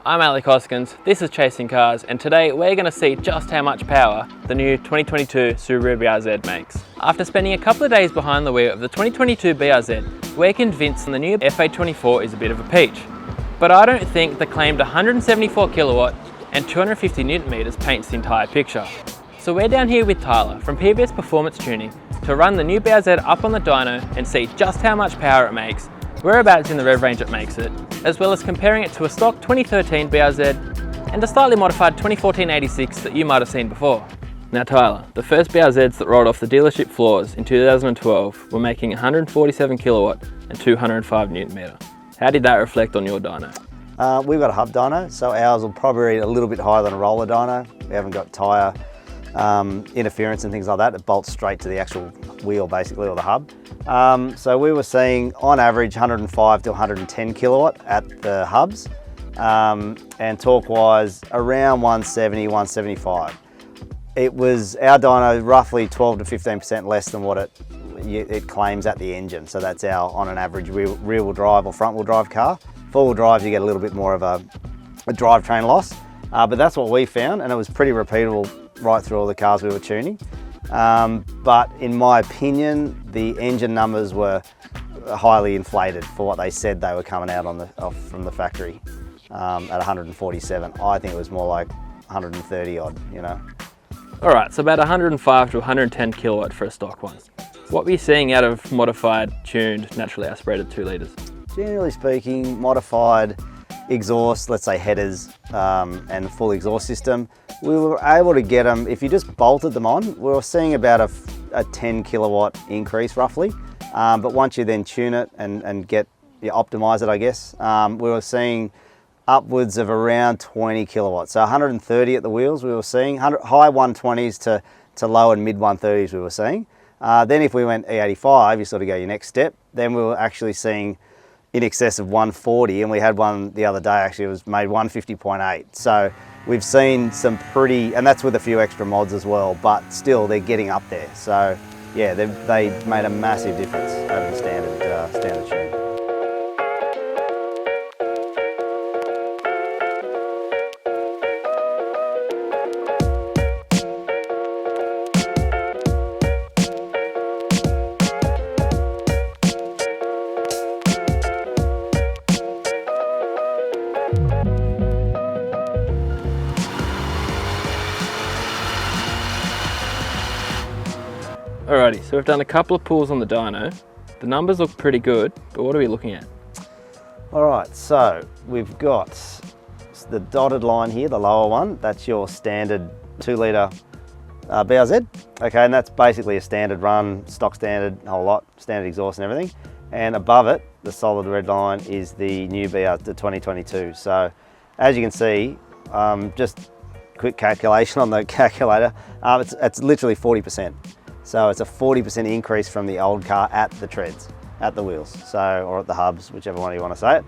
I'm Alec Hoskins, this is Chasing Cars, and today we're going to see just how much power the new 2022 Subaru BRZ makes. After spending a couple of days behind the wheel of the 2022 BRZ, we're convinced the new FA24 is a bit of a peach. But I don't think the claimed 174 kilowatt and 250 Newton meters paints the entire picture. So we're down here with Tyler from PBS Performance Tuning to run the new BRZ up on the dyno and see just how much power it makes, whereabouts in the rev range it makes it, as well as comparing it to a stock 2013 BRZ and a slightly modified 2014 86 that you might have seen before. Now Tyler, the first BRZs that rolled off the dealership floors in 2012 were making 147 kilowatt and 205 Newton meter. How did that reflect on your dyno? We've got a hub dyno, so ours will probably read a little bit higher than a roller dyno. We haven't got tyre interference and things like that. It bolts straight to the actual wheel basically, or the hub. So we were seeing on average 105 to 110 kilowatt at the hubs, and torque wise around 170, 175. It was our dyno roughly 12 to 15% less than what it claims at the engine. So that's our on an average rear wheel drive or front wheel drive car. Four wheel drive you get a little bit more of a drivetrain loss, but that's what we found, and it was pretty repeatable right through all the cars we were tuning. But in my opinion, the engine numbers were highly inflated for what they said they were coming out from the factory at 147. I think it was more like 130 odd, you know. All right, so about 105 to 110 kilowatt for a stock one. What were you seeing out of modified, tuned, naturally aspirated 2 litres? Generally speaking, modified exhaust, let's say headers and full exhaust system, we were able to get them, if you just bolted them on, we were seeing about a 10 kilowatt increase roughly. But once you then tune it and optimize it, I guess, we were seeing upwards of around 20 kilowatts. So 130 at the wheels we were seeing, high 120s to low and mid 130s we were seeing. Then if we went E85, you sort of go your next step, then we were actually seeing in excess of 140, and we had one the other day actually, it was made 150.8. So we've seen some pretty, and that's with a few extra mods as well, but still they're getting up there. So yeah, they made a massive difference over the standard tune. Alrighty, so we've done a couple of pulls on the dyno. The numbers look pretty good, but what are we looking at? All right, so we've got the dotted line here, the lower one. That's your standard 2 litre BRZ. Okay, and that's basically a standard run, stock standard, a whole lot, standard exhaust and everything. And above it, the solid red line is the new BRZ, the 2022. So as you can see, just quick calculation on the calculator, it's literally 40%. So it's a 40% increase from the old car at the treads, at the wheels, so, or at the hubs, whichever one you want to say it.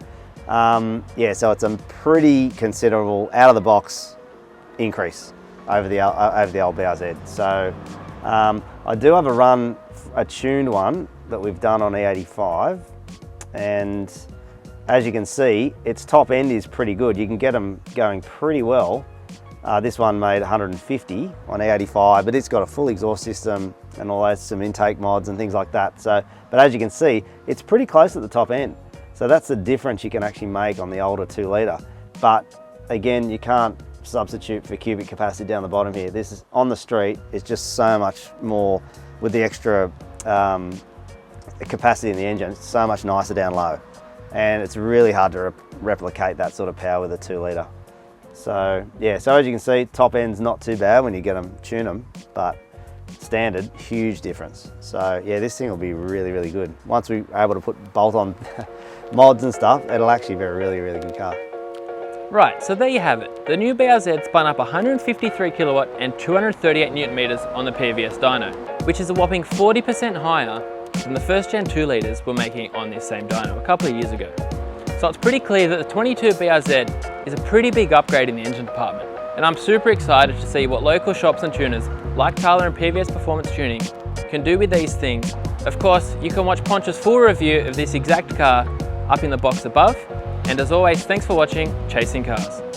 Yeah, so it's a pretty considerable out of the box increase over the old BRZ. So I do have a tuned one that we've done on E85, and as you can see, its top end is pretty good. You can get them going pretty well. This one made 150 on E85, but it's got a full exhaust system and all that, some intake mods and things like that. So, but as you can see, it's pretty close at the top end. So that's the difference you can actually make on the older 2 litre. But again, you can't substitute for cubic capacity down the bottom here. This is on the street, it's just so much more with the extra capacity in the engine. It's so much nicer down low. And it's really hard to replicate that sort of power with a 2 litre. So yeah, so as you can see, top end's not too bad when you get them, tune them, but standard, huge difference. So yeah, this thing will be really, really good. Once we're able to put bolt-on mods and stuff, it'll actually be a really, really good car. Right, so there you have it. The new BRZ spun up 153 kilowatt and 238 Newton meters on the PBS dyno, which is a whopping 40% higher than the first gen 2 litres were making on this same dyno a couple of years ago. So it's pretty clear that the 22 BRZ is a pretty big upgrade in the engine department, and I'm super excited to see what local shops and tuners like Tyler and PBS Performance Tuning can do with these things. Of course, you can watch Ponch's full review of this exact car up in the box above, And as always, thanks for watching Chasing Cars.